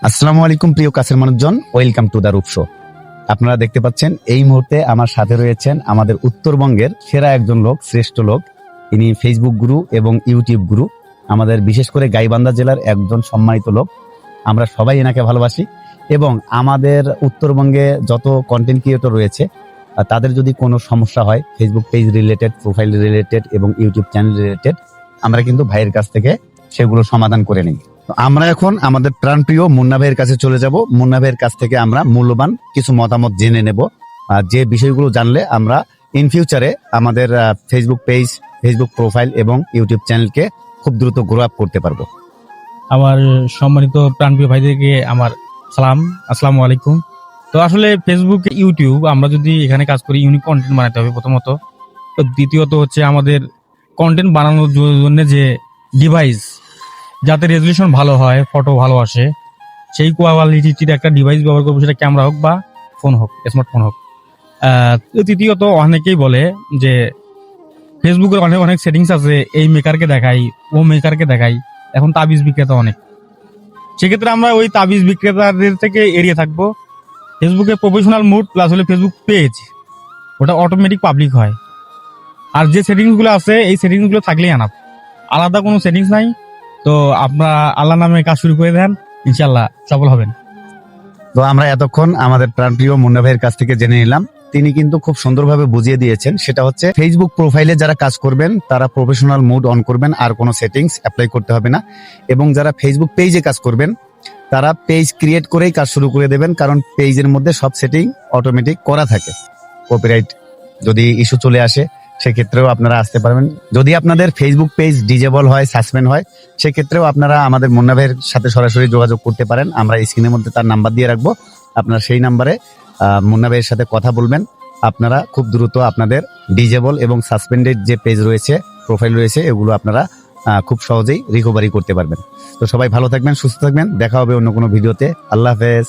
আসসালামু আলাইকুম প্রিয় কাছের মানুষজন, ওয়েলকাম টু দ্য রূপ শো। আপনারা দেখতে পাচ্ছেন এই মুহূর্তে আমার সাথে রয়েছেন আমাদের উত্তরবঙ্গের সেরা একজন লোক, শ্রেষ্ঠ লোক। ইনি ফেসবুক গুরু এবং ইউটিউব গুরু, আমাদের বিশেষ করে গাইবান্ধা জেলার একজন সম্মানিত লোক। আমরা সবাই এনাকে ভালোবাসি এবং আমাদের উত্তরবঙ্গে যত কন্টেন্ট ক্রিয়েটর রয়েছে তাদের যদি কোনো সমস্যা হয় Facebook page related, profile related এবং ইউটিউব চ্যানেল রিলেটেড, আমরা কিন্তু ভাইয়ের কাছ থেকে সেগুলো সমাধান করে নিই। তো আমরা এখন আমাদের প্রাণপ্রিয় মুন্না ভাইয়ের কাছে চলে যাব। মুন্না ভাইয়ের কাছ থেকে আমরা মূল্যবান কিছু মতামত জেনে নেব, যে বিষয়গুলো জানলে আমরা ইন ফিউচারে আমাদের ফেসবুক পেজ, ফেসবুক প্রোফাইল এবং ইউটিউব চ্যানেলকে খুব দ্রুত গ্রো আপ করতে পারবো। আমার সম্মানিত প্রাণপ্রিয় ভাইদেরকে আমার সালাম, আসসালামু আলাইকুম। তো আসলে ফেসবুক, ইউটিউব আমরা যদি এখানে কাজ করি, ইউনিক কন্টেন্ট বানাতে হবে প্রথমত। তো দ্বিতীয়ত হচ্ছে আমাদের কন্টেন্ট বানানোর জন্য যে ডিভাইস, যাতে রেজলিউশন ভালো হয়, ফটো ভালো আসে, সেই কোয়ালিটির একটা ডিভাইস ব্যবহার করবো, সেটা ক্যামেরা হোক বা ফোন হোক, স্মার্টফোন হোক। তৃতীয়ত অনেকেই বলে যে ফেসবুকের অনেক অনেক সেটিংস আছে, এই মেকারকে দেখাই, ও মেকারকে দেখাই। এখন তাবিজ বিক্রেতা অনেক, সেক্ষেত্রে আমরা ওই তাবিজ বিক্রেতাদের থেকে এড়িয়ে থাকবো। ফেসবুকে প্রফেশনাল মুড প্লাস হলে ফেসবুক পেজ, ওটা অটোমেটিক পাবলিক হয়। আর যে সেটিংস গুলো আছে, এই সেটিংস গুলো থাকলেই আনাপ, আলাদা কোনো সেটিংস নাই। তো আপনারা আল্লাহ নামে কাজ শুরু করে দেন, ইনশাল্লাহ সফল হবেন। তো আমরা এতক্ষণ আমাদের প্রাণপ্রিয় মুন্না ভাইয়ের কাছ থেকে জেনে নিলাম। তিনি কিন্তু খুব সুন্দরভাবে বুঝিয়ে দিয়েছেন। সেটা হচ্ছে ফেসবুক প্রোফাইলে যারা কাজ করবেন তারা প্রফেশনাল মুড অন করবেন, আর কোনো সেটিংস অ্যাপ্লাই করতে হবে না। এবং যারা ফেসবুক পেজে কাজ করবেন তারা পেজ ক্রিয়েট করেই কাজ শুরু করে দেবেন, কারণ পেজের মধ্যে সব সেটিং অটোমেটিক করা থাকে। কপিরাইট যদি ইস্যু চলে আসে সেক্ষেত্রেও আপনারা আসতে পারবেন। যদি আপনাদের ফেসবুক পেজ ডিজেবল হয়, সাসপেন্ড হয়, সেক্ষেত্রেও আপনারা আমাদের মুন্না ভাইয়ের সাথে সরাসরি যোগাযোগ করতে পারেন। আমরা স্ক্রিনের মধ্যে তার নাম্বার দিয়ে রাখবো, আপনারা সেই নাম্বারে মুন্না ভাইয়ের সাথে কথা বলবেন। আপনারা খুব দ্রুত আপনাদের ডিজেবল এবং সাসপেন্ডেড যে পেজ রয়েছে, প্রোফাইল রয়েছে, এগুলো আপনারা খুব সহজেই রিকভারি করতে পারবেন। তো সবাই ভালো থাকবেন, সুস্থ থাকবেন, দেখা হবে অন্য কোনো ভিডিওতে। আল্লাহ হাফেজ।